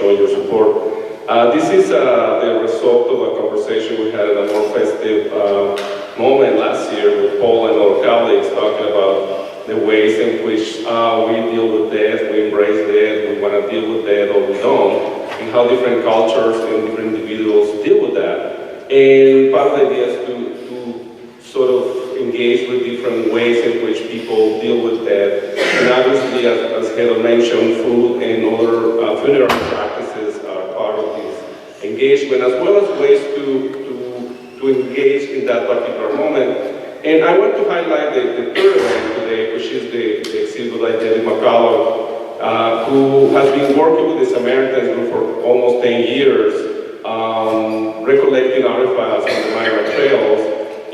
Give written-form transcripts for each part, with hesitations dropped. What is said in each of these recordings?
showing your support. This is the result of a conversation we had at a more festive moment last year with Paul and our colleagues talking about the ways in which we deal with death, we embrace death, we want to deal with death or we don't, and how different cultures and different individuals deal with that. And part of the idea is to sort of engage with different ways in which people deal with death. And obviously, as Heather mentioned, food and other funeral practices are part of this engagement, as well as ways to engage in that particular moment. And I want to highlight the third event today, which is the exhibit by David McCullough, who has been working with the Samaritans group for almost 10 years, recollecting artifacts on the Myra trails,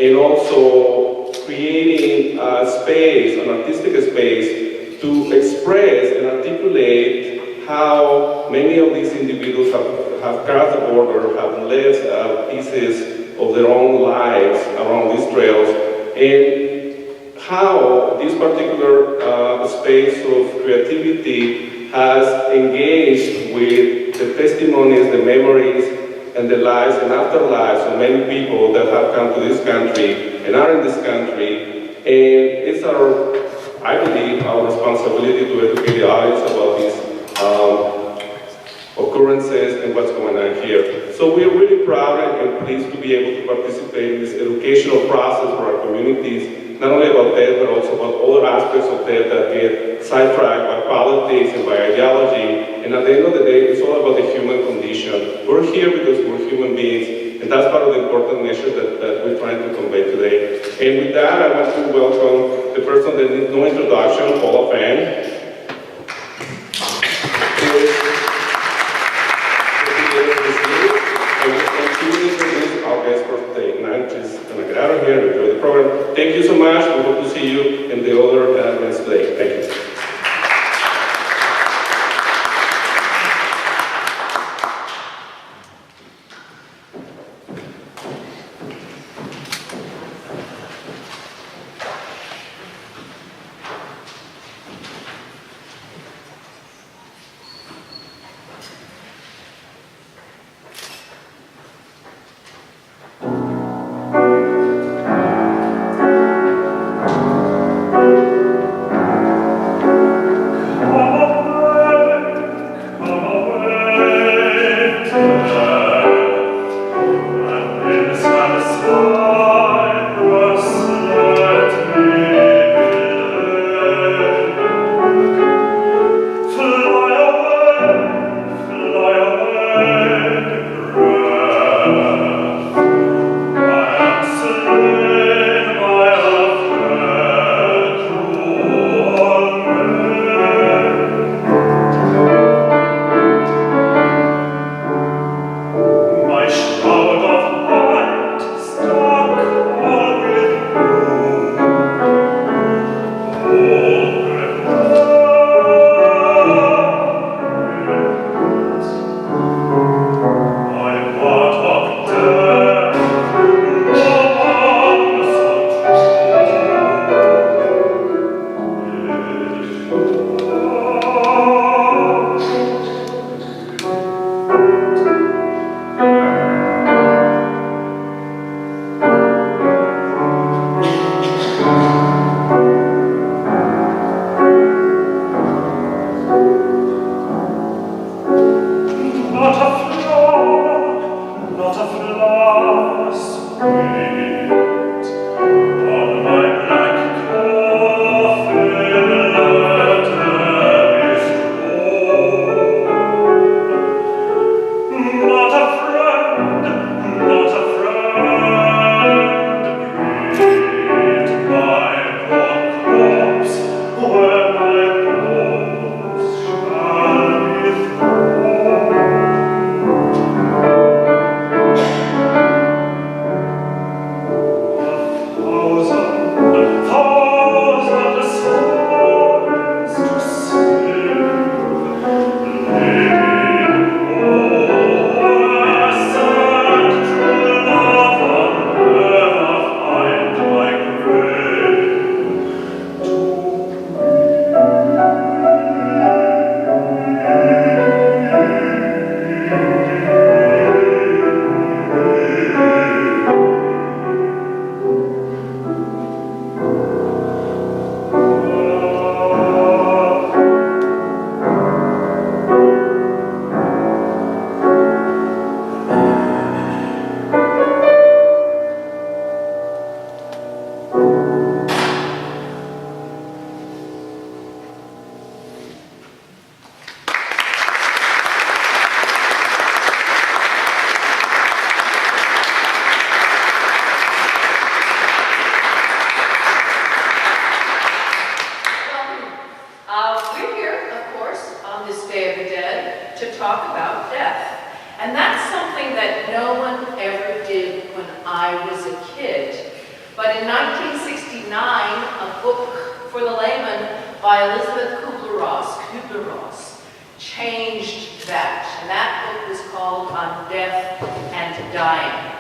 and also creating a space, an artistic space, to express and articulate how many of these individuals have crossed the border, have left pieces of their own lives around these trails, and how this particular space of creativity has engaged with the testimonies, the memories, and the lives and afterlives of many people that have come to this country and are in this country. And it's I believe, our responsibility to educate the audience about these occurrences and what's going on here. So we are really proud and pleased to be able to participate in this educational process for our communities, not only about death, but also about other aspects of death that get sidetracked by politics and by ideology. And at the end of the day, it's all about the human condition. We're here because we're human beings, and that's part of the important message that we're trying to convey today. And with that, I want to welcome the person that needs no introduction, Paula Fan. Enjoy the program. Thank you so much. We hope to see you in the other events today. Thank you. I was a kid. But in 1969, a book for the layman by Elisabeth Kubler-Ross changed that. And that book was called On Death and Dying.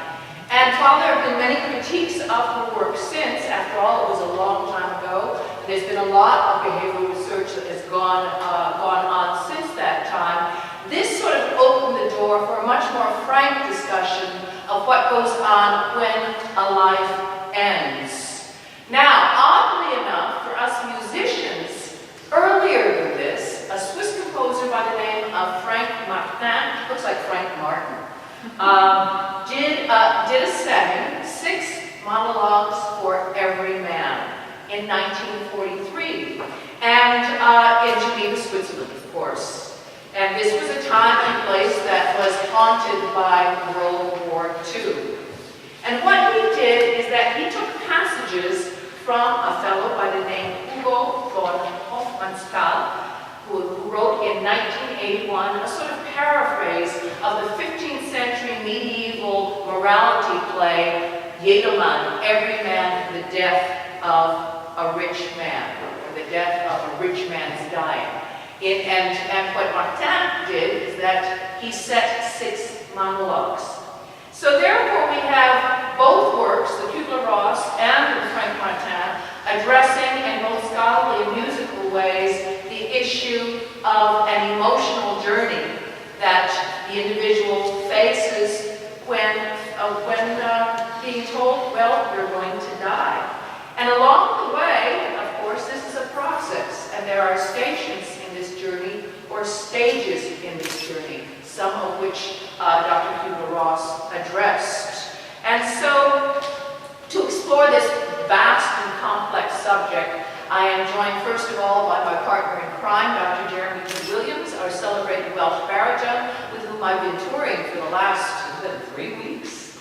And while there have been many critiques of her work since, after all, it was a long time ago, there's been a lot of behavioral research that has gone on since that time, this sort of opened the door for a much more frank discussion of what goes on when a life ends. Now, oddly enough, for us musicians, earlier than this, a Swiss composer by the name of Frank Martin, looks like Frank Martin, did a setting, 6 monologues for Everyman in 1943, and in Geneva, Switzerland, of course. And this was a time and place that was haunted by World War II. And what he did is that he took passages from a fellow by the name Huw Williams, who wrote in 1981 a sort of paraphrase of the 15th century medieval morality play, Everyman, Everyman, the death of a rich man, or the death of a rich man's dying. And what Martin did is that he set 6 monologues. So therefore we have both works, the Kubler-Ross and the Frank Martin, addressing in both scholarly and musical ways the issue of an emotional journey that the individual faces when being told, well, you're going to die. And along the way, of course, this is a process, and there are stations in this journey, or stages in this journey, some of which Dr. Kubler-Ross addressed. And so, to explore this vast and complex subject, I am joined first of all by my partner in crime, Dr. Huw Williams, our celebrated Welsh baritone, with whom I've been touring for the last 3 weeks.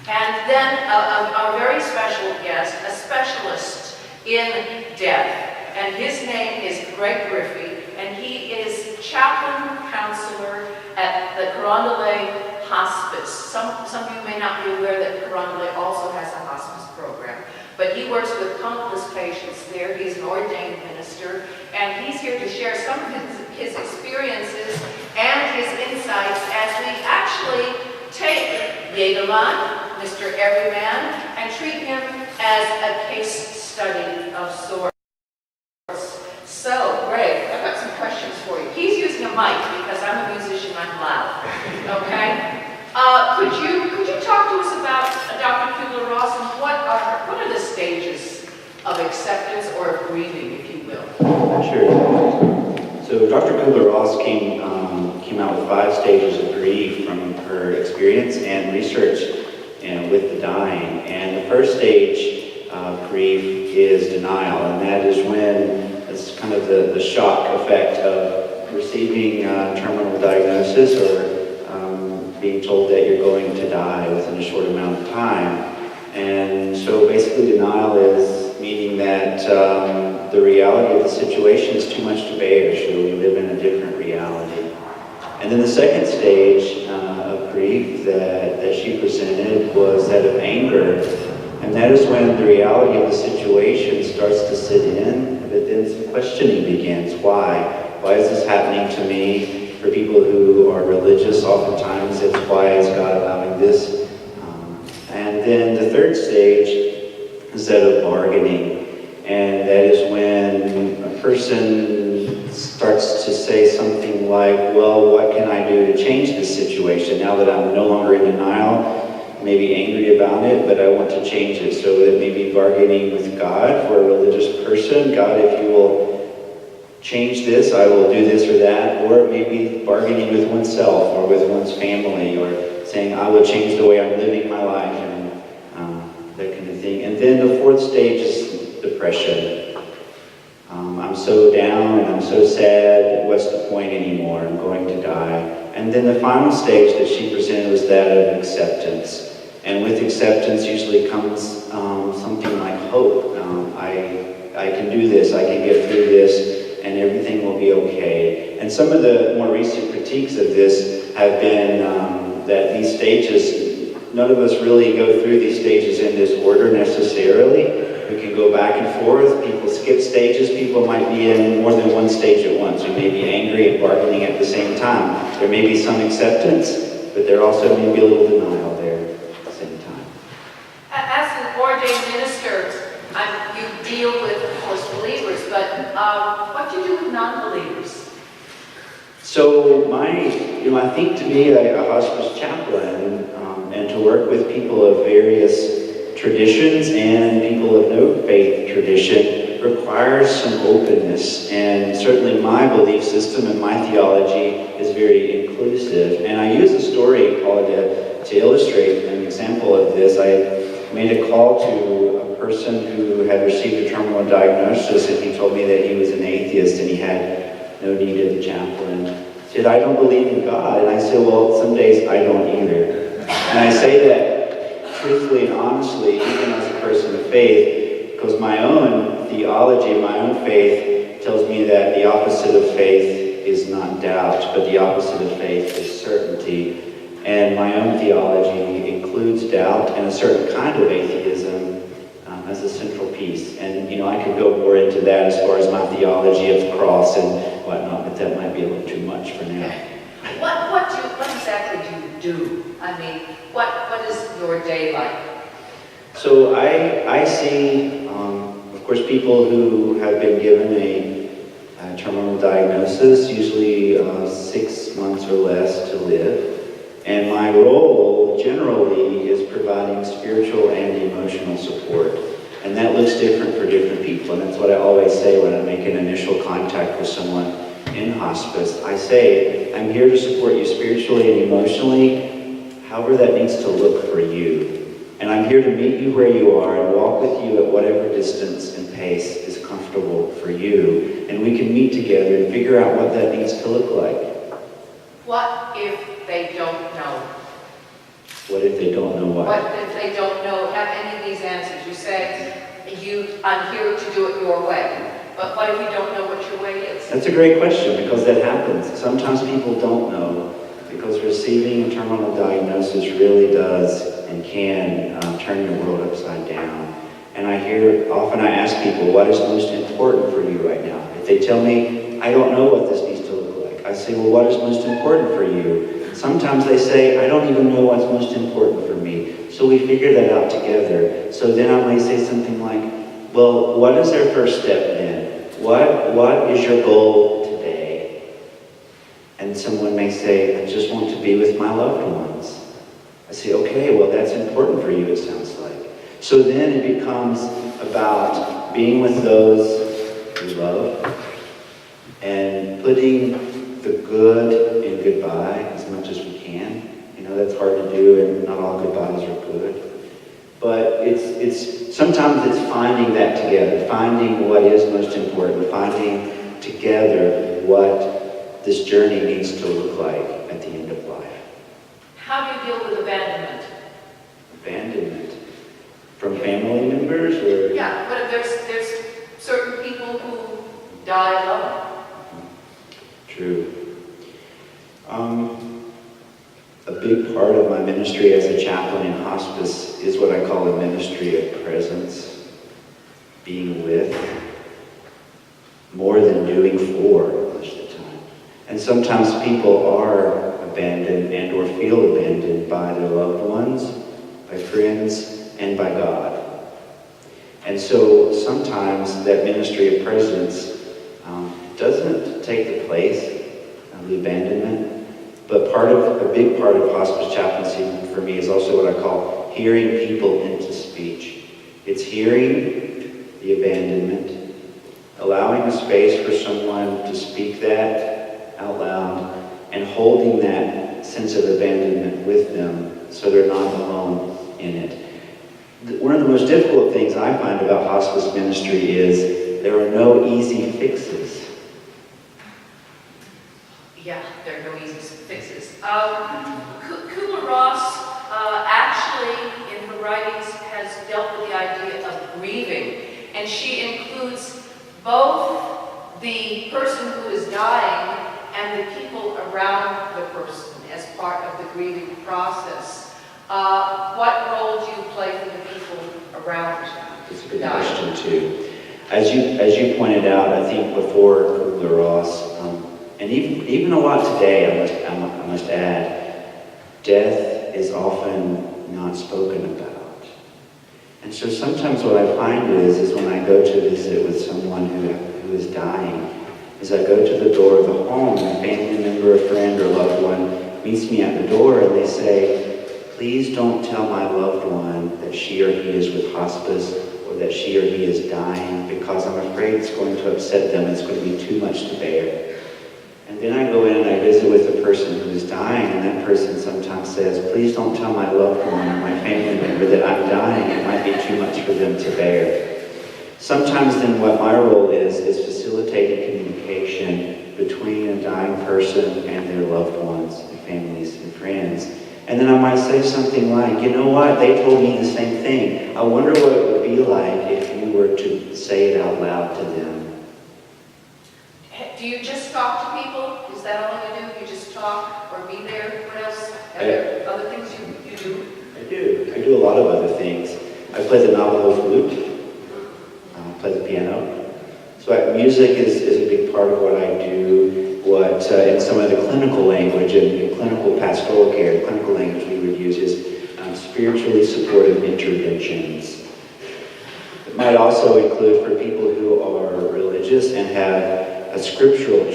And then a very special guest, a specialist in death. And his name is Greg Griffey, and he is chaplain counselor at the Carondelet Hospice. Some of you may not be aware that Carondelet also has a hospice program. But he works with countless patients there. He's an ordained minister, and he's here to share some of his experiences and his insights as we actually take Everyman, Mr. Everyman, and treat him as a case study of sorts. So, Greg, I've got some questions for you. He's using a mic because I'm a musician, I'm loud. Okay? Could you talk to us about Dr. Kubler-Ross and what are the stages of acceptance or of grieving, if you will? Sure. So Dr. Kubler-Ross came out with 5 stages of grief from her experience and research with the dying. And the first stage of grief is denial, and that is when it's kind of the shock effect of receiving a terminal diagnosis or being told that you're going to die within a short amount of time. And so basically denial is meaning that the reality of the situation is too much to bear, so we live in a different reality. And then the second stage of grief that she presented was that of anger. And that is when the reality of the situation starts to sit in, but then some questioning begins. Why? Why is this happening to me? For people who are religious, oftentimes it's why is God allowing this? And then the third stage is that of bargaining. And that is when a person starts to say something like, well, what can I do to change this situation now that I'm no longer in denial? Maybe angry about it, but I want to change it. So it may be bargaining with God for a religious person. God, if you will change this, I will do this or that. Or maybe bargaining with oneself or with one's family, or saying, I will change the way I'm living my life, and that kind of thing. And then the fourth stage is depression. I'm so down and I'm so sad, what's the point anymore? I'm going to die. And then the final stage that she presented was that of acceptance. And with acceptance usually comes something like hope. I can do this, I can get through this, and everything will be okay. And some of the more recent critiques of this have been that these stages none of us really go through these stages in this order necessarily. We can go back and forth. People skip stages. People might be in more than one stage at once. We may be angry and bargaining at the same time. There may be some acceptance, but there also may be a little denial there at the same time. As an ordained minister, you deal with, of course, believers, but what do you do with non-believers? So I think to be a hospice chaplain and to work with people of various traditions and people of no faith tradition requires some openness. And certainly my belief system and my theology is very inclusive. And I use a story called to illustrate an example of this. I made a call to a person who had received a terminal diagnosis, and he told me that he was an atheist and he had no need of the chaplain. He said, "I don't believe in God." And I said, "Well, some days I don't either." And I say that truthfully and honestly, even as a person of faith, because my own theology, my own faith tells me that the opposite of faith is not doubt, but the opposite of faith is certainty. And my own theology includes doubt and a certain kind of atheism as a central piece. And, I could go more into that as far as my theology of the cross and whatnot, but that might be a little too much for now. What exactly do you do? I mean, what is your day like? So I see, of course, people who have been given a terminal diagnosis, usually 6 months or less to live. And my role generally is providing spiritual and emotional support. And that looks different for different people. And that's what I always say when I make an initial contact with someone in hospice. I say, I'm here to support you spiritually and emotionally, however that needs to look for you. And I'm here to meet you where you are and walk with you at whatever distance and pace is comfortable for you. And we can meet together and figure out what that needs to look like. What if they don't know? What if they don't know what? What if they don't know, have any of these answers? You say, I'm here to do it your way. But what if you don't know what your way is? That's a great question, because that happens. Sometimes people don't know, because receiving a terminal diagnosis really does and can turn your world upside down. And often I ask people, what is most important for you right now? If they tell me, I don't know what this needs to look like, I say, well, what is most important for you? Sometimes they say, I don't even know what's most important for me. So we figure that out together. So then I might say something like, well, what is our first step then? What is your goal today? And someone may say, I just want to be with my loved ones. I say, okay, well, that's important for you, it sounds like. So then it becomes about being with those you love and putting the good in goodbye as much as we can. That's hard to do, and not all goodbyes are good. But sometimes it's finding that together, finding what is most important, finding together what this journey needs to look like at the end of life. How do you deal with abandonment? Abandonment? From family members, or? Yeah, but there's certain people who die alone. True. A big part of my ministry as a chaplain in hospice is what I call a ministry of presence, being with, more than doing for most of the time. And sometimes people are abandoned and or feel abandoned by their loved ones, by friends, and by God. And so sometimes that ministry of presence doesn't take the place of the abandonment. But a big part of hospice chaplaincy for me is also what I call hearing people into speech. It's hearing the abandonment, allowing a space for someone to speak that out loud, and holding that sense of abandonment with them so they're not alone in it. One of the most difficult things I find about hospice ministry is there are no easy fixes. Yeah, there are no easy fixes. Kubler-Ross actually, in her writings, has dealt with the idea of grieving. And she includes both the person who is dying and the people around the person as part of the grieving process. What role do you play for the people around you? That's a good question too. As you pointed out, I think before Kubler-Ross, and even a lot today, I must add, death is often not spoken about. And so sometimes what I find is when I go to visit with someone who is dying, is I go to the door of the home, and a family member, a friend, or loved one meets me at the door, and they say, "Please don't tell my loved one that she or he is with hospice, or that she or he is dying, because I'm afraid it's going to upset them, it's going to be too much to bear." And then I go in and I visit with the person who is dying, and that person sometimes says, "Please don't tell my loved one or my family member that I'm dying, it might be too much for them to bear." Sometimes then what my role is facilitating communication between a dying person and their loved ones, and families and friends. And then I might say something like, "You know what, they told me the same thing. I wonder what it would be like if you were to say it out loud to them." Do you just talk to people? Is that all you do? You just talk or be there? What else? Are there other things you do? I do a lot of other things. I play the Navajo flute. I play the piano. So music is a big part of what I do. What in some of the clinical language and in clinical pastoral care, the clinical language we would use is spiritually supportive interventions. It might also include for people who are religious and have a scriptural,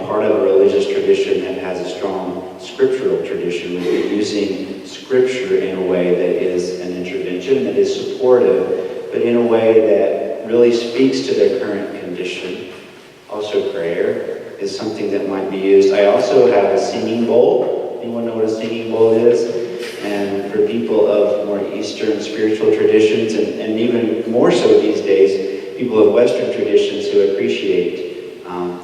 part of a religious tradition that has a strong scriptural tradition. We're using scripture in a way that is an intervention, that is supportive, but in a way that really speaks to their current condition. Also, prayer is something that might be used. I also have a singing bowl. Anyone know what a singing bowl is? And for people of more Eastern spiritual traditions, and even more so these days, people of Western traditions who appreciate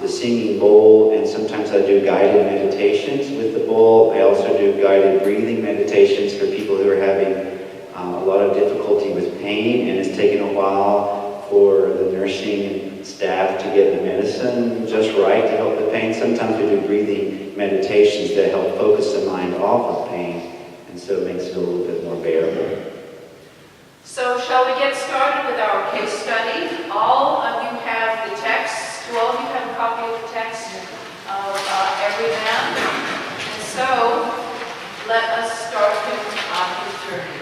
the singing bowl, and sometimes I do guided meditations with the bowl. I also do guided breathing meditations for people who are having a lot of difficulty with pain, and it's taken a while for the nursing staff to get the medicine just right to help the pain. Sometimes we do breathing meditations that help focus the mind off of pain, and so it makes it a little bit more bearable. So shall we get started with our case study? All of you have the text. Do all of you have a copy of the text of Everyman? And so, let us start him on his journey.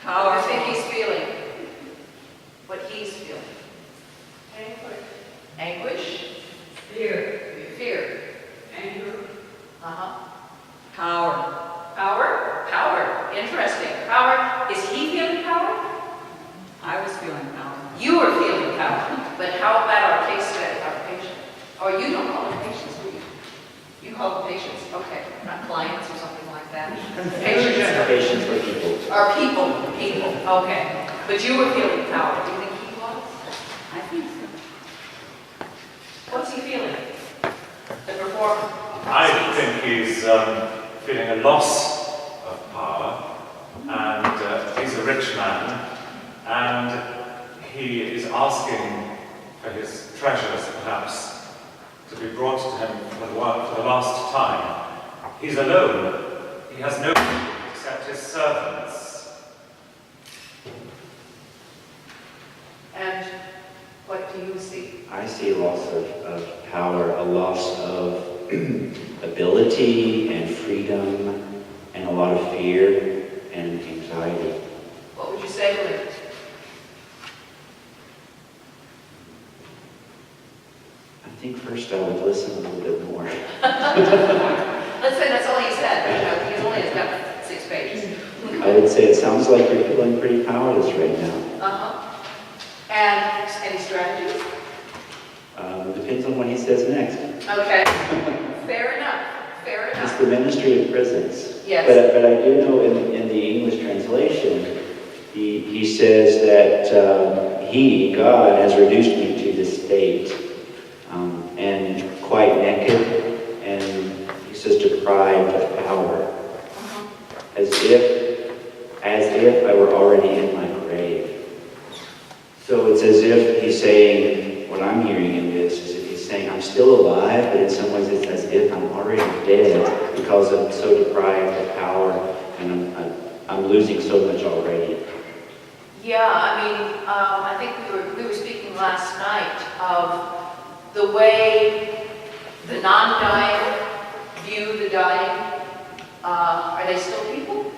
How do you think he's feeling? What he's feeling? Anguish. Fear. Fear. Anger. Power. Power? Power. Interesting. Power. Is he feeling power? I was feeling power. You are feeling power. But how about our case study, our patient? Or you don't call them patients, do you? You call them patients. Okay. Not clients or something like that. Patients. Patients for people. Are people. People. Okay. But you were feeling power. Do you think he was? I think so. What's he feeling? The performer. I think he's feeling a loss of power, and he's a rich man, and he is asking for his treasures, perhaps, to be brought to him for the last time. He's alone. He has no one except his servants. And what do you see? I see a loss of power, a loss of ability and freedom, and a lot of fear and anxiety. What would you say to him? I think first I would listen a little bit more. Let's say that's all he said. You know, he's only got 6 pages. I would say it sounds like you're feeling pretty powerless right now. And any strategies? Depends on what he says next. Okay. Fair enough. Fair It's enough. the ministry of prisons. Yes. But I do know in the English translation, he says that he, God, has reduced me to this state, and quite naked, and he says deprived of power, as if I were already in my grave. So it's as if he's saying, what I'm hearing in this is if he's saying I'm still alive, but in some ways it's as if I'm already dead because I'm so deprived of power and I'm losing so much already. Yeah, I mean, I think we were speaking last night of the way the non-dying view the dying. Are they still people?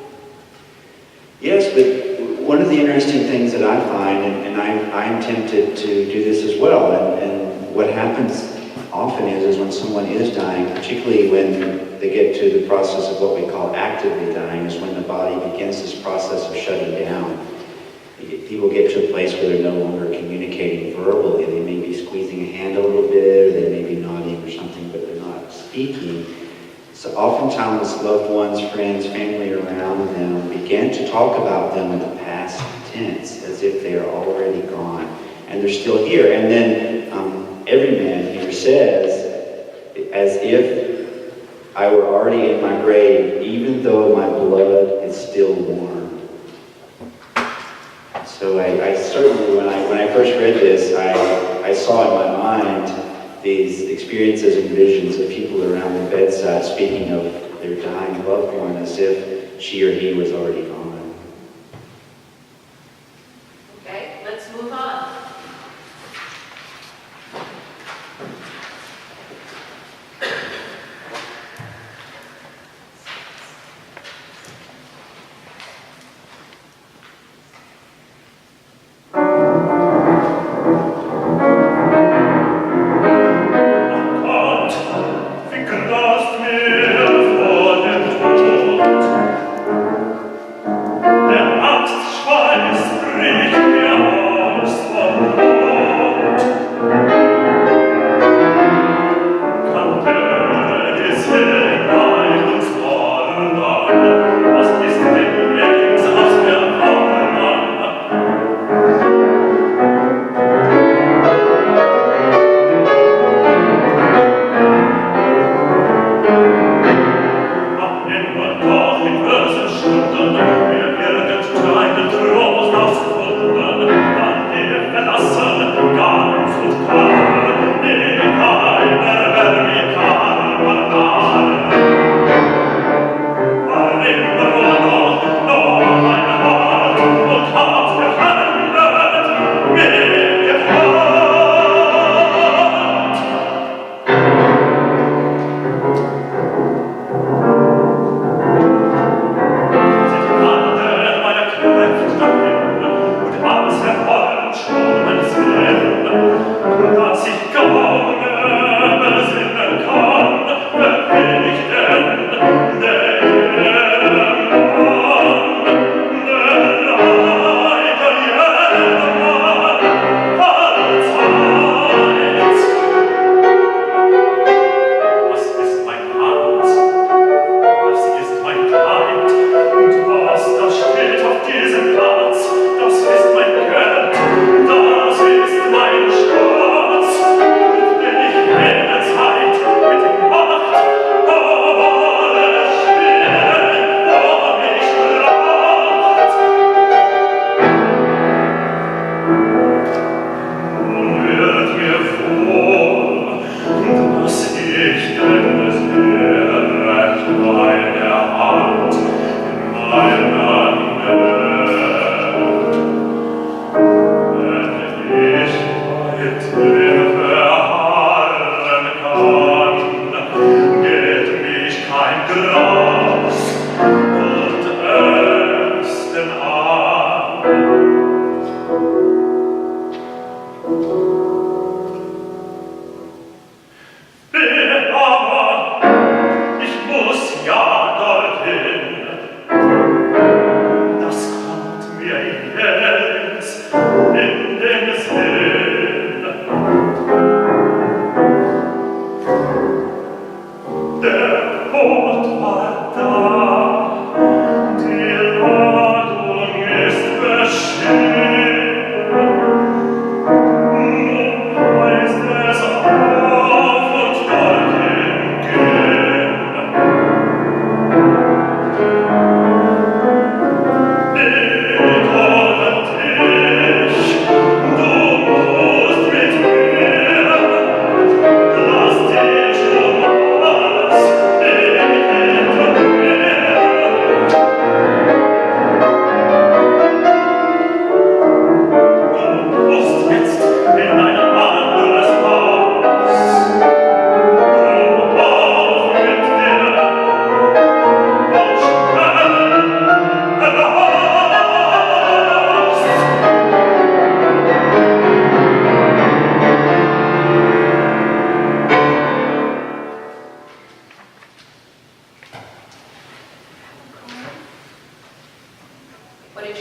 Yes, but one of the interesting things that I find, and I'm tempted to do this as well, and what happens often is when someone is dying, particularly when they get to the process of what we call actively dying, is when the body begins this process of shutting down. People get to a place where they're no longer communicating verbally. They may be squeezing a hand a little bit, or they may be nodding or something, but they're not speaking. So oftentimes loved ones, friends, family around them begin to talk about them in the past tense, as if they are already gone, and they're still here. And then Everyman here says, as if I were already in my grave, even though my blood is still warm. So I certainly, when I first read this, I saw in my mind these experiences and visions of people around the bedside speaking of their dying loved one as if she or he was already gone. Okay, let's move on.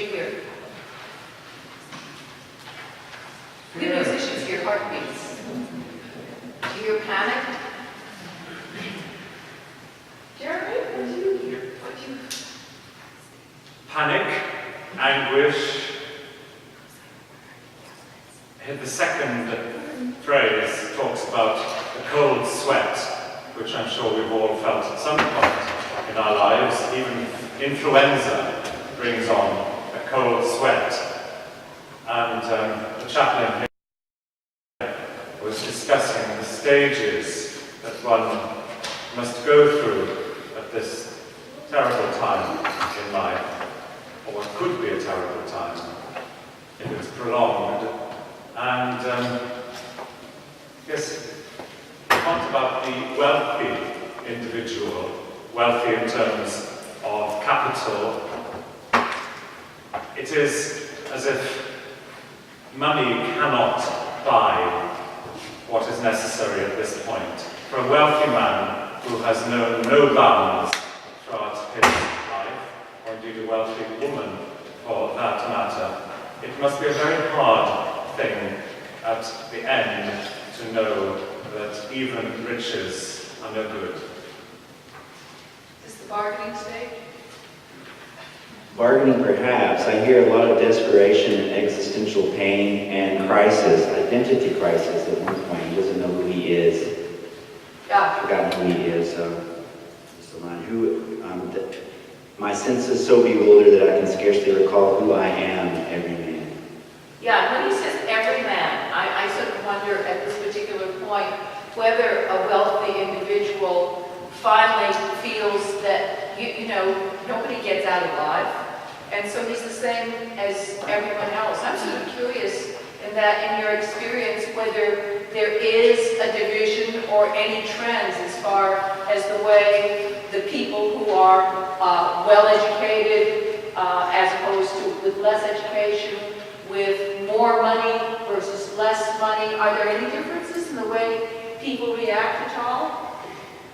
you hear? The musicians hear heartbeats. Do you hear panic? Jeremy, what do you hear? What do you... Panic, anguish. The second phrase talks about a cold sweat, which I'm sure we've all felt at some point in our lives. Even influenza brings on a cold sweat. And the chaplain here was discussing the stages that one must go through at this terrible time in life, or what could be a terrible time if it's prolonged. And yes, we talked about the wealthy individual, wealthy in terms of capital. It is as if money cannot buy what is necessary at this point. For a wealthy man who has known no bounds throughout his life, or indeed a wealthy woman for that matter, it must be a very hard thing at the end to know that even riches are no good. Is this the bargaining stage? Bargaining, perhaps. I hear a lot of desperation and existential pain and crisis, identity crisis at one point. He doesn't know who he is. Yeah. Forgotten who he is. It's the line. My sense is so bewildered that I can scarcely recall who I am, every man. Yeah, when he says every man, I sort of wonder at this particular point whether a wealthy individual finally feels that, you know, nobody gets out alive. And so he's the same as everyone else. I'm sort of curious in that, in your experience, whether there is a division or any trends as far as the way the people who are well-educated as opposed to with less education, with more money versus less money. Are there any differences in the way people react at all?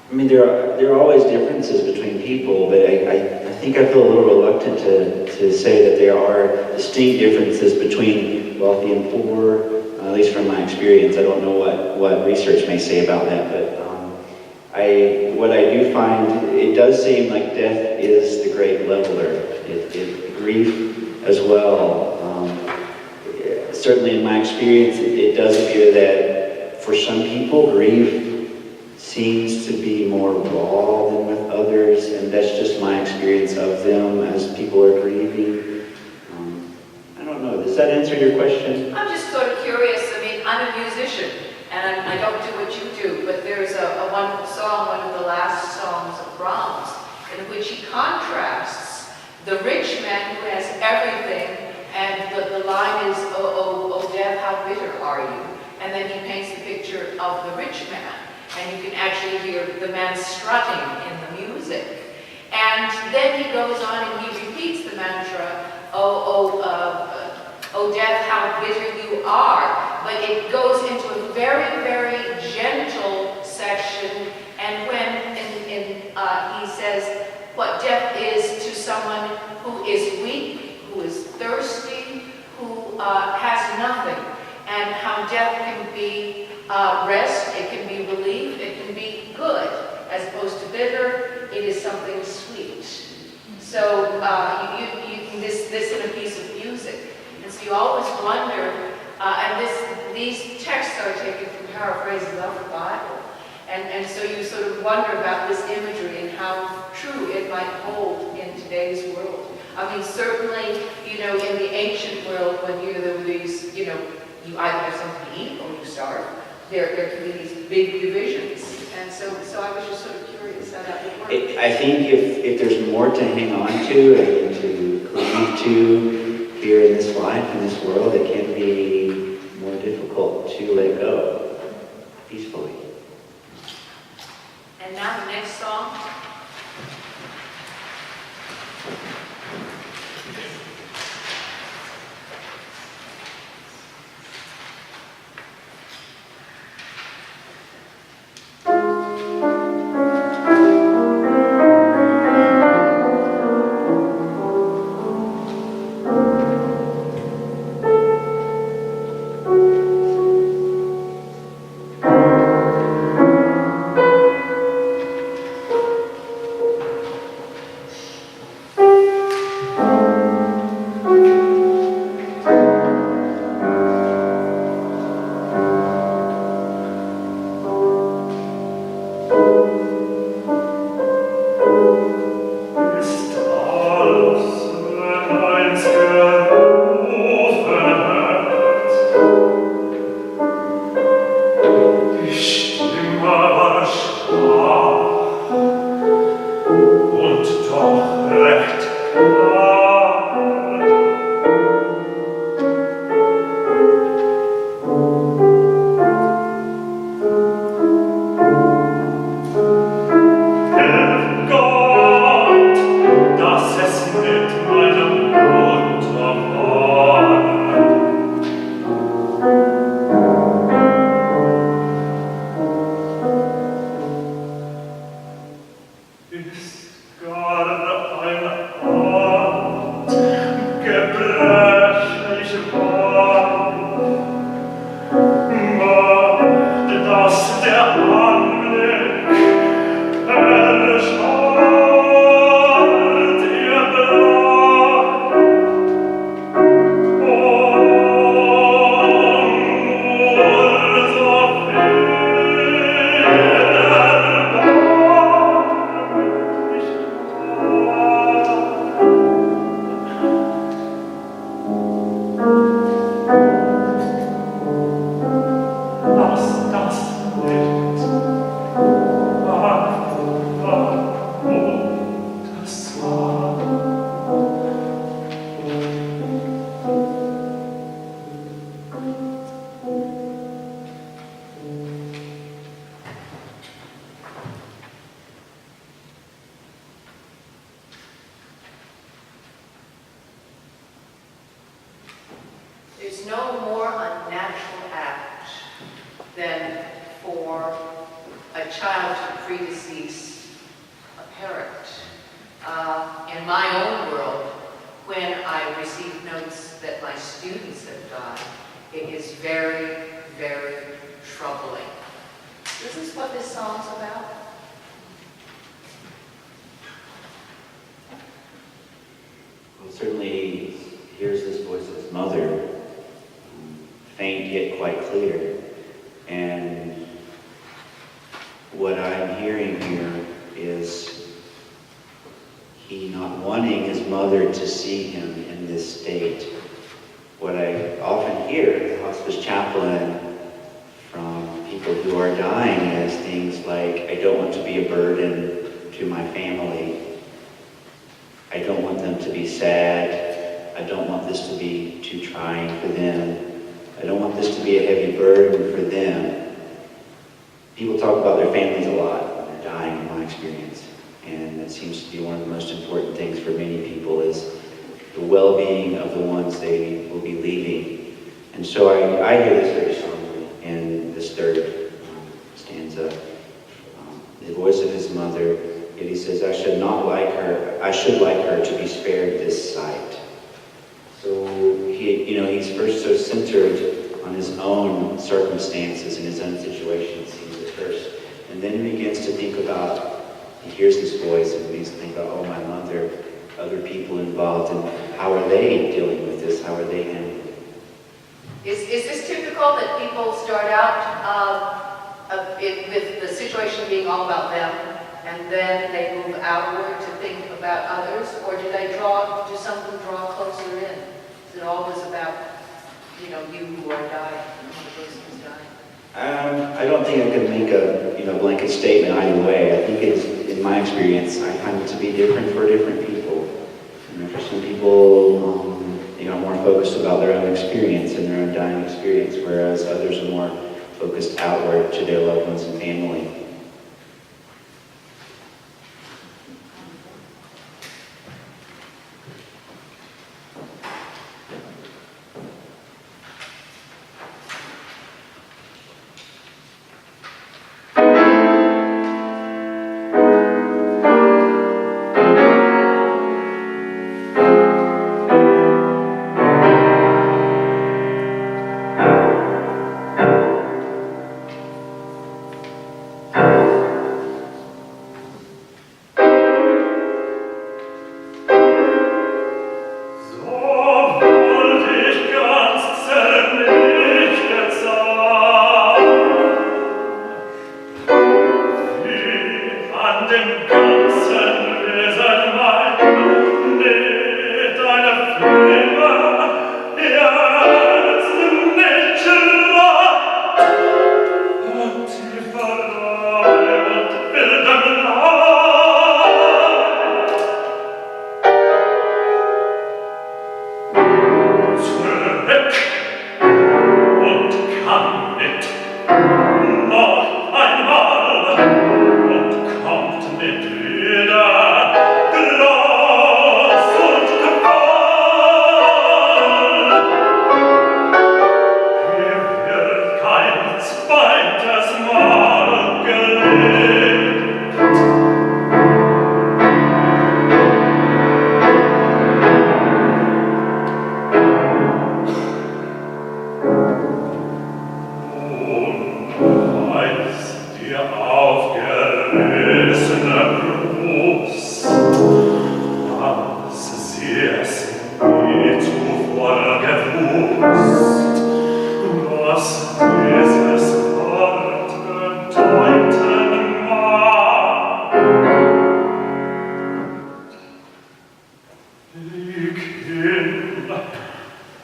I mean, there are always differences between people, but I think I feel a little reluctant to say that there are distinct differences between wealthy and poor, at least from my experience. I don't know what research may say about that, but what I do find, it does seem like death is the great leveler. Grief as well. Certainly in my experience, it does appear that for some people, grief seems to be more raw than with others, and that's just my experience of them as people are grieving. I don't know, does that answer your question? I'm just sort of curious. I mean, I'm a musician, and I don't do what you do, but there's a wonderful song, one of the last songs of Brahms, in which he contrasts the rich man who has everything, and the line is, oh, death, how bitter are you? And then he paints the picture of the rich man. And you can actually hear the man strutting in the music. And then he goes on and he repeats the mantra, oh, death, how bitter you are. But it goes into a very, very gentle section. And when he says what death is to someone who is weak, who is thirsty, who has nothing, and how death can be rest, it can be relief, it can be good. As opposed to bitter, it is something sweet. So you can this in a piece of music. And so you always wonder, and these texts are taken from paraphrases of the Bible. And so you sort of wonder about this imagery and how true it might hold in today's world. I mean, certainly, you know, in the ancient world, when there were these, you know, you either have something to eat or you starve. There can be these big divisions, and so I was just sort of curious how that would work. I think if there's more to hang on to and to cling to here in this life, in this world, it can be more difficult to let go peacefully. And now the next song. There's no more unnatural act than for a child to predecease a parent. In my own world, when I receive notes that my students have died, it is very, very troubling. This is what this song's about. Well, certainly hears this voice of his mother, faint yet quite clear. And what I'm hearing here is he not wanting his mother to see him in this state. What I often hear as a hospice chaplain from people who are dying is things like, I don't want to be a burden to my family. I don't want them to be sad. I don't want this to be too trying for them. I don't want this to be a heavy burden for them. People talk about their families a lot when they're dying, in my experience. And it seems to be one of the most important things for many people is the well-being of the ones they will be leaving. And so I hear this very strongly in this third stanza. The voice of his mother, yet he says, I should like her to be spared this sight. So he's first so centered on his own circumstances and his own situation, it seems at first. And then he begins to think about, he hears this voice and begins to think about, oh, my mother, other people involved, and how are they dealing with this? How are they handling it? Is this typical that people start out with the situation being all about them, and then they move outward to think about others, or do some of them draw closer in? Is it always about, you who are dying, the person who's dying? I don't think I can make a blanket statement either way. I think it's, in my experience, I find it to be different for different people. For some people, are more focused about their own experience and their own dying experience, whereas others are more focused outward to their loved ones and family.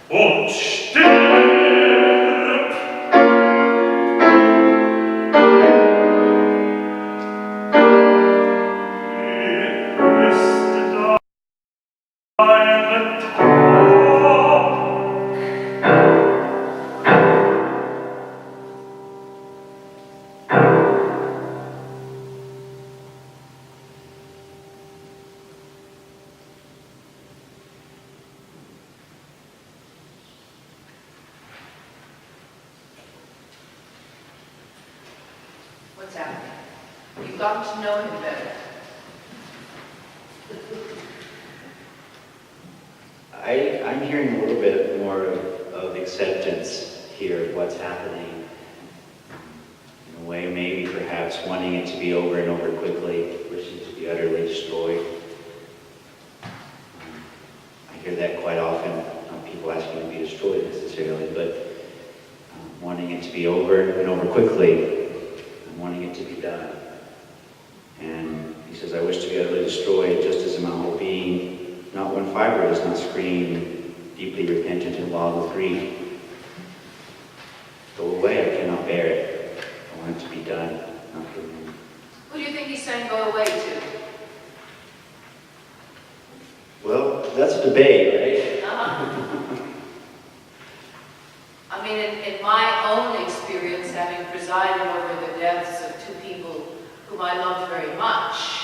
und stirb. Deine Tag. What's happening? You've gotten to know him better. I'm hearing a little bit more of acceptance here of what's happening. In a way, maybe perhaps wanting it to be over and over quickly, wishing to be utterly destroyed. I hear that quite often, not people asking to be destroyed necessarily, but wanting it to be over and over quickly, and wanting it to be done. And he says, I wish to be utterly destroyed, just as in my whole being, not one fiber does not scream, deeply repentant and wild with grief. Go away, I cannot bear it. I want it to be done, not for me. Who do you think he's saying go away to? Well, that's a debate, right? I mean, in my own experience, having presided over the deaths of two people whom I loved very much,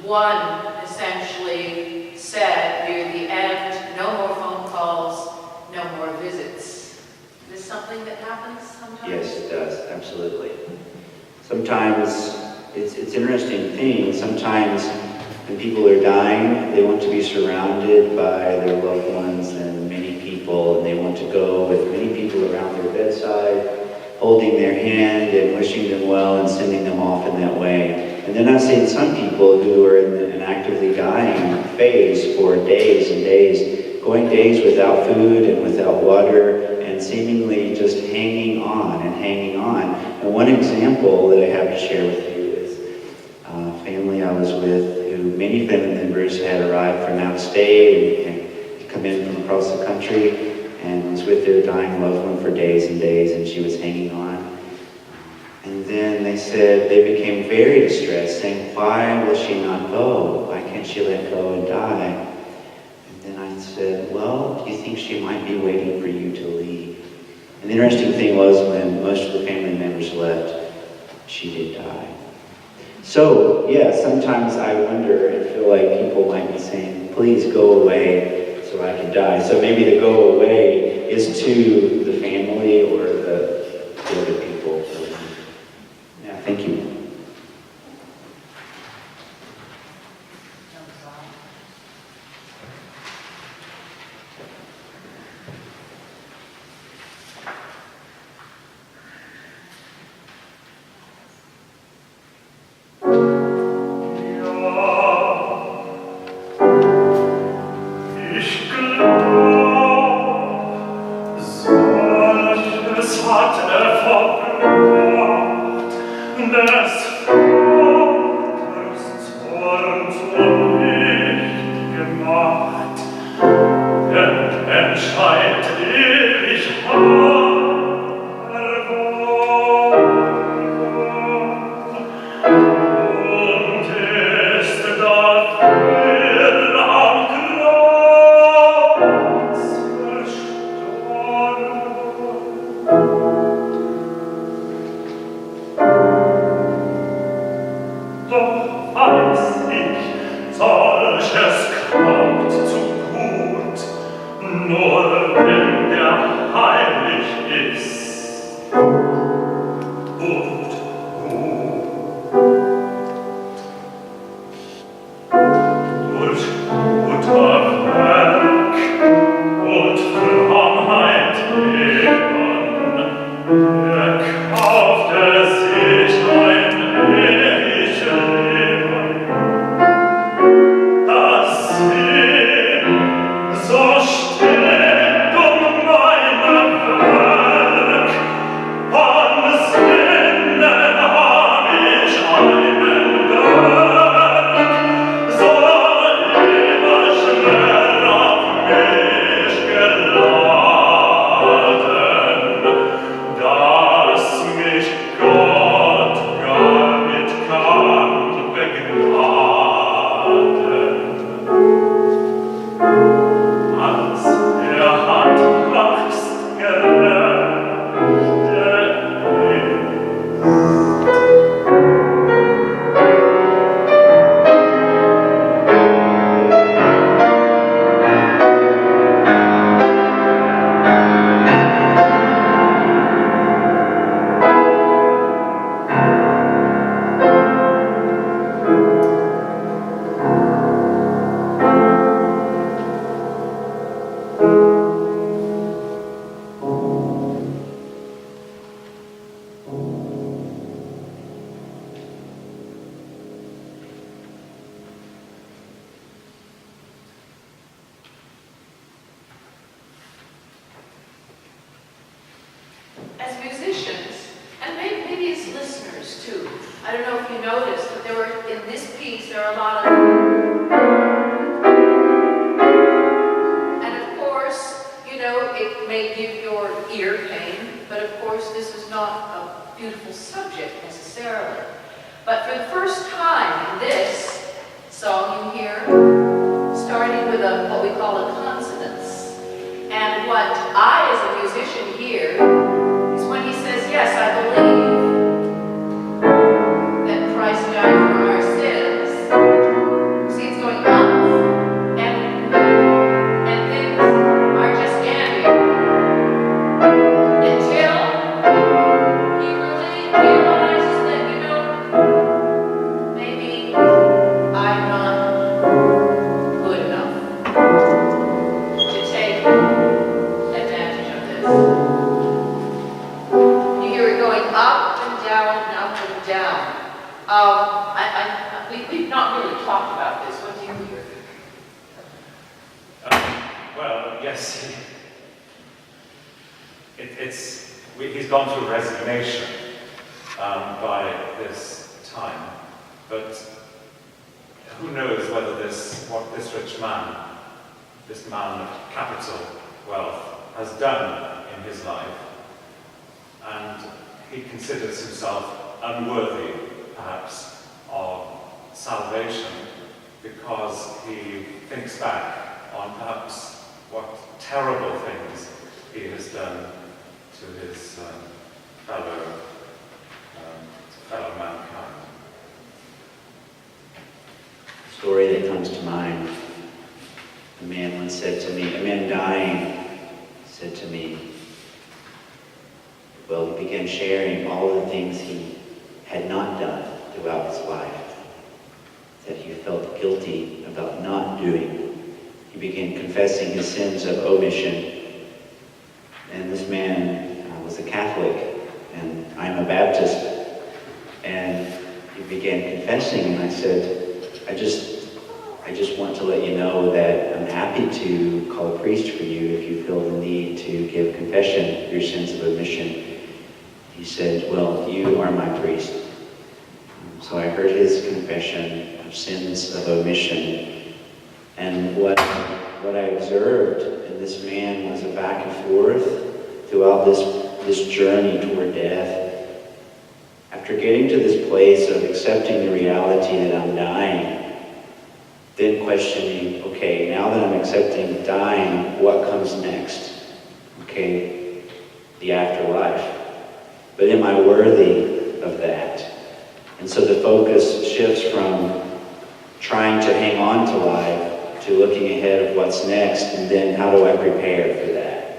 one essentially said near the end, no more phone calls, no more visits. Is this something that happens sometimes? Yes, it does, absolutely. Sometimes, it's an interesting thing, sometimes when people are dying, they want to be surrounded by their loved ones and many people, and they want to go with many people around their bedside, holding their hand and wishing them well and sending them off in that way. And then I've seen some people who are in an actively dying phase for days and days, going days without food and without water, and seemingly just hanging on and hanging on. And one example that I have to share with you is a family I was with who many family members had arrived from out of state and come in from across the country and was with their dying loved one for days and days, and she was hanging on. And then they said they became very distressed, saying, why will she not go? Why can't she let go and die? And then I said, well, do you think she might be waiting for you to leave? And the interesting thing was when most of the family members left, she did die. So, yeah, sometimes I wonder and feel like people might be saying, please go away so I can die. So maybe the go away is to the family or the other people. Yeah, thank you. An his listeners too. I don't know if you noticed, but there were, in this piece, there are a lot of, and of course, you know, it may give your ear pain, but of course this is not a beautiful subject necessarily. But for the first time in this song you hear, starting with what we call a consonance. And what I, as a musician, hear is when he says, yes, I believe that Christ died for our sins. See, it's going up, and things are just ending until he really realizes that, you know, maybe I'm not good enough to take advantage of this. You hear it going up and down and up and down. We've not really talked about this. What do you hear? Well, yes, he's gone through resignation by this time, but who knows whether what this rich man, this man of capital wealth, has done in his life, and he considers himself unworthy, perhaps, of salvation because he thinks back on perhaps what terrible things he has done to his fellow mankind. Story that comes to mind. A man once said to me, a man dying said to me, well, he began sharing all the things he had not done throughout his life, that he felt guilty about not doing. He began confessing his sins of omission. And this man was a Catholic, and I'm a Baptist. And he began confessing, and I said, I just want to let you know that I'm happy to call a priest for you if you feel the need to give confession of your sins of omission. He said, well, you are my priest. So I heard his confession of sins of omission. And what I observed in this man was a back and forth throughout this journey toward death. After getting to this place of accepting the reality that I'm dying, then questioning, okay, now that I'm accepting dying, what comes next? Okay, the afterlife. But am I worthy of that? And so the focus shifts from trying to hang on to life to looking ahead of what's next, and then how do I prepare for that?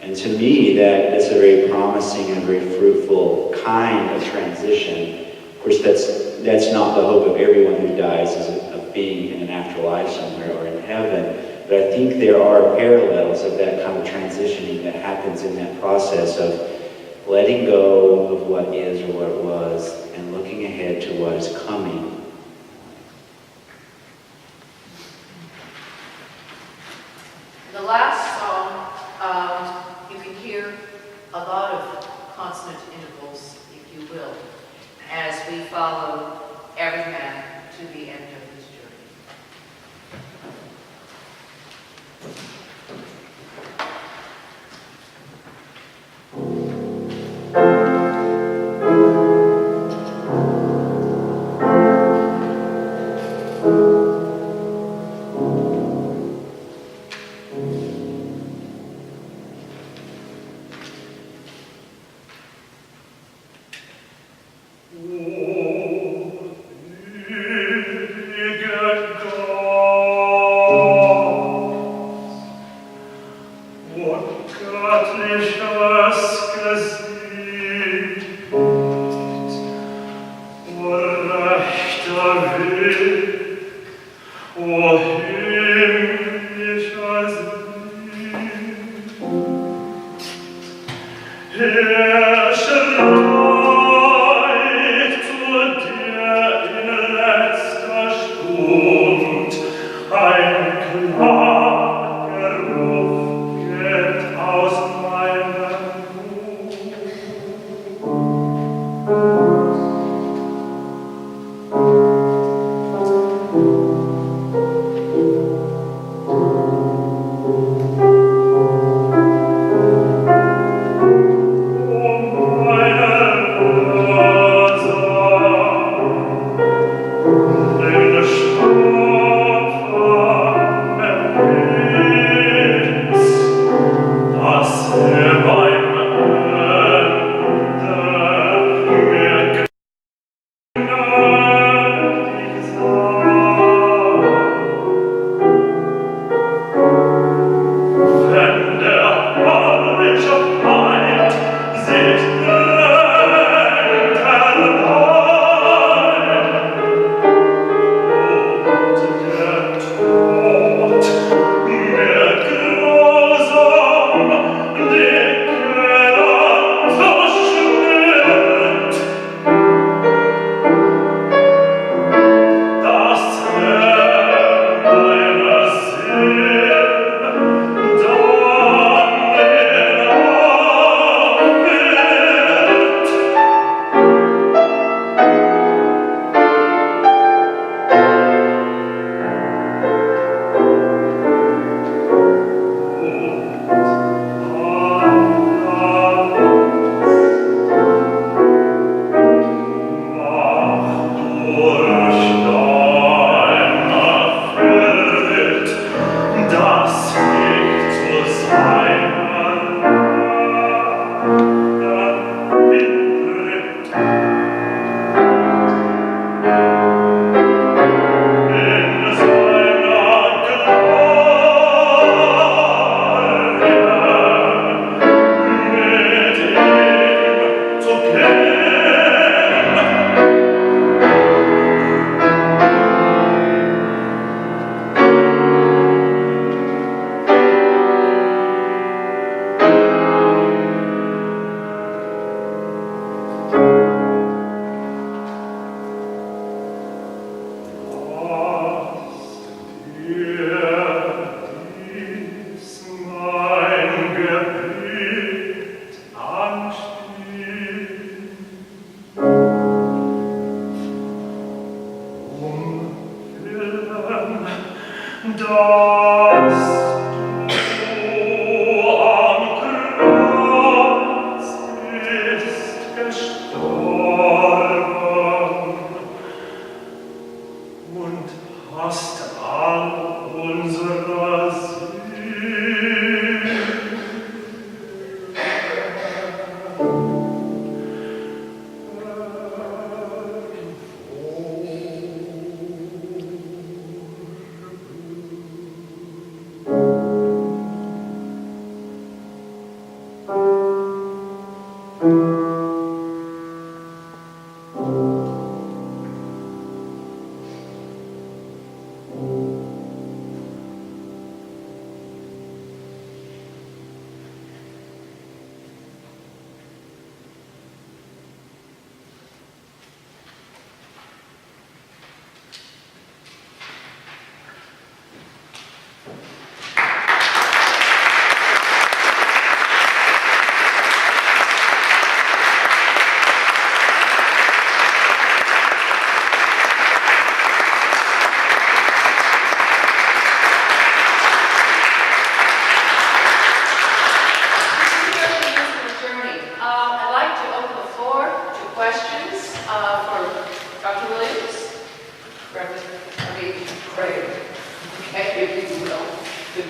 And to me, that's a very promising and very fruitful kind of transition. Of course, that's not the hope of everyone who dies, is of being in an afterlife somewhere or in heaven. But I think there are parallels of that kind of transitioning that happens in that process of letting go of what is or what was and looking ahead to what is coming. The last song, you can hear a lot of consonant intervals, if you will, as we follow Everyman to the end of his journey.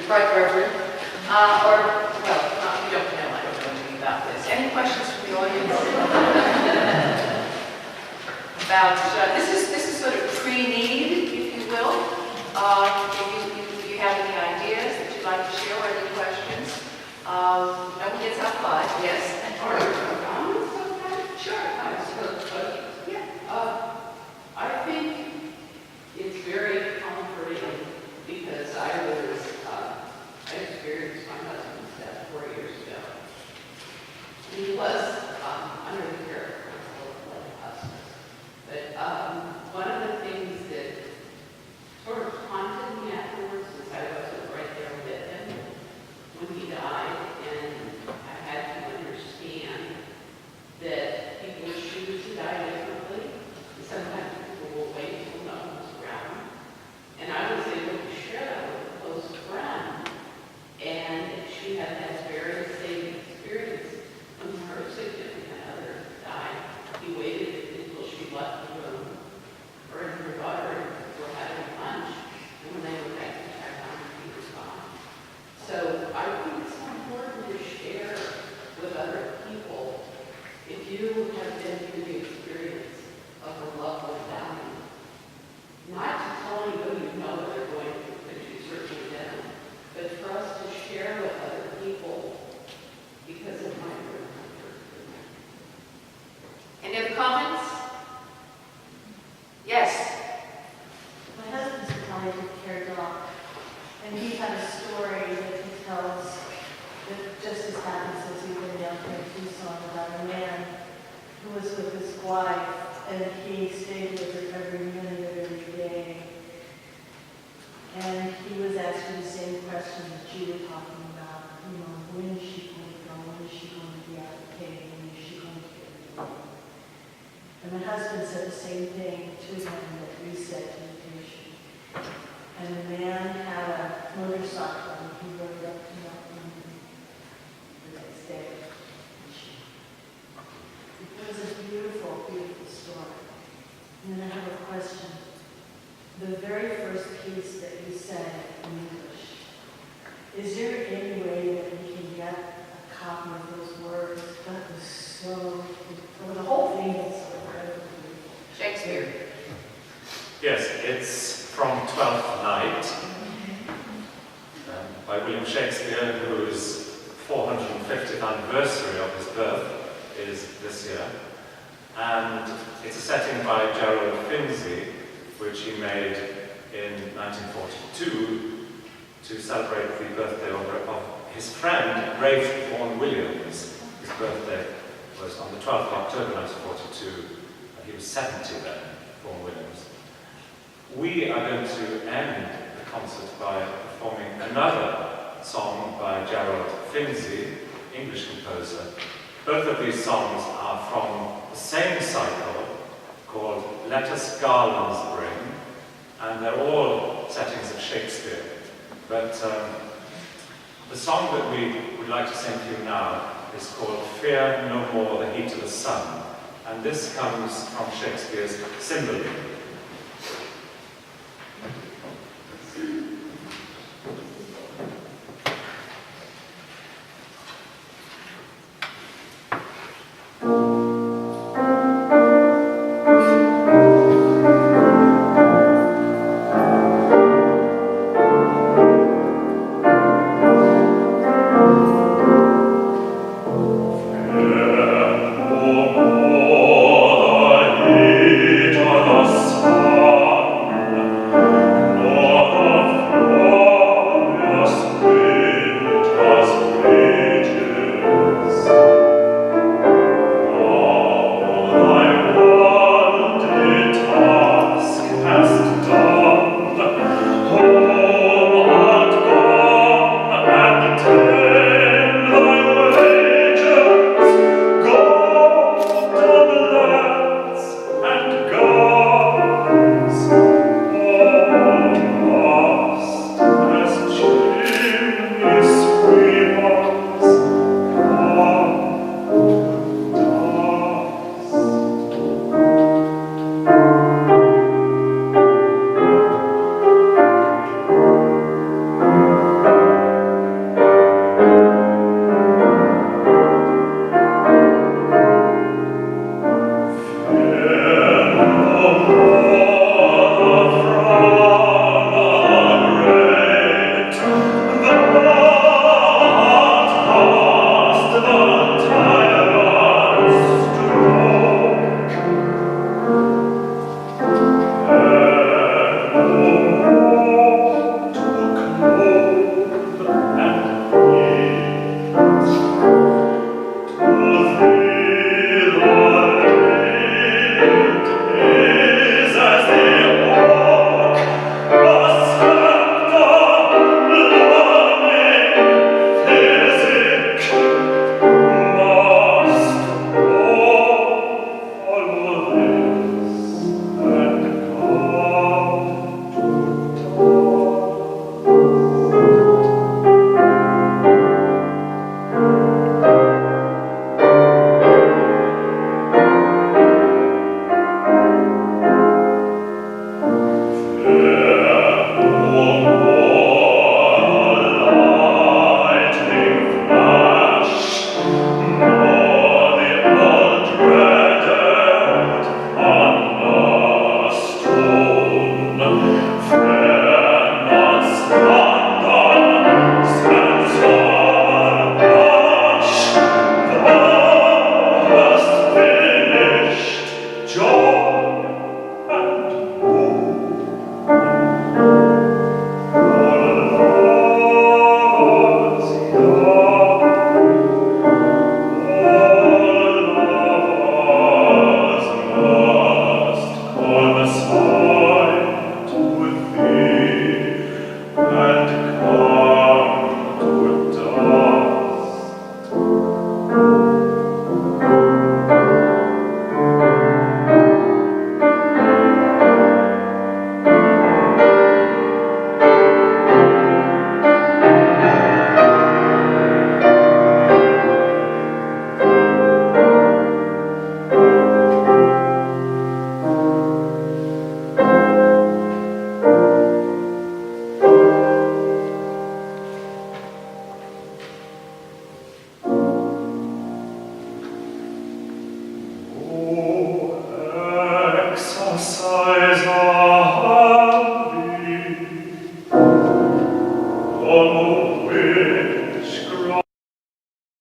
Right, Reverend. Or, well, you don't know, I don't know anything about this. Any questions from the audience? About, this is sort of pre-need, if you will. If you have any ideas that you'd like to share or any questions. No one gets up live, yes? Sure. I think it's very comforting because I experienced my husband's death 4 years ago. He was under the care of hospice. But one of the things that sort of haunted me afterwards is I wasn't right there with him when he died, and I had to understand that people choose to die differently. Sometimes people will wait till no one's around. And I was able to share that with a close friend. And she had that very same experience when her significant other died. He waited until she left the room. Her and her daughter were having lunch. And when they were back to check on him, he was gone. So I think it's important to share with other people. If you have been through the experience of a loved one dying, not to tell anybody you know what they're going through, because you certainly don't, but for us to share with other people, because it might bring comfort to them. Any other comments? Yes. My husband's a palliative care doc, and he had a story that he tells that just as happens as he's been down here in Tucson about a man who was with his wife, and he stayed with her every minute of every day. And he was asking the same question that you were talking about, when is she going to go, when is she going to be out of pain, when is she going to get relief? And my husband said the same thing to him that we said to the patient. And the man had a motorcycle, and he rode up to Mountain the next day. It was a beautiful, beautiful story. And then I have a question. The very first piece that you said in English, is there any way that we can get a copy of those words? That was so, the whole thing is so incredibly beautiful. Shakespeare. Yes, it's from Twelfth Night by William Shakespeare, whose 450th anniversary of his birth is this year. And it's a setting by Gerald Finzi, which he made in 1942 to celebrate the birthday of his friend, Huw Williams. His birthday was on the 12th of October 1942. He was 70 then, Huw Williams. We are going to end the concert by performing another song by Gerald Finzi, English composer. Both of these songs are from the same cycle called Let Us Garlands Bring, and they're all settings of Shakespeare. But the song that we would like to sing to you now is called Fear No More the Heat of the Sun, and this comes from Shakespeare's Cymbeline. Fear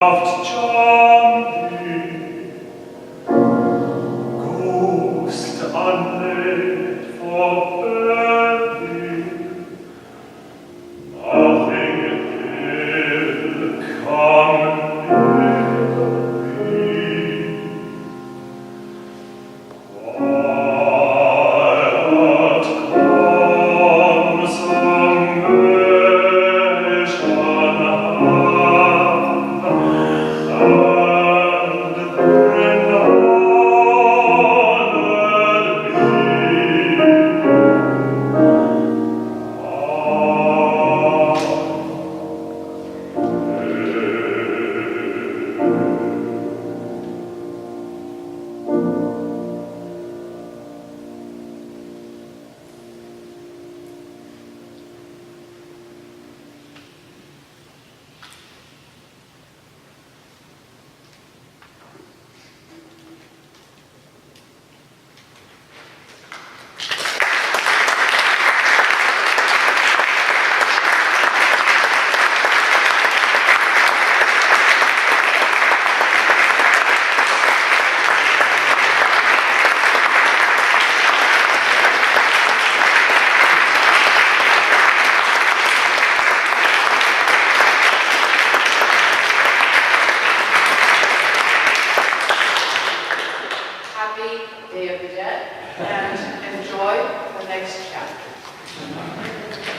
Oft jumping, ghost unlaid for burning, nothing will come near thee. Quiet consummation and Happy Day of the Dead, and enjoy the next chapter.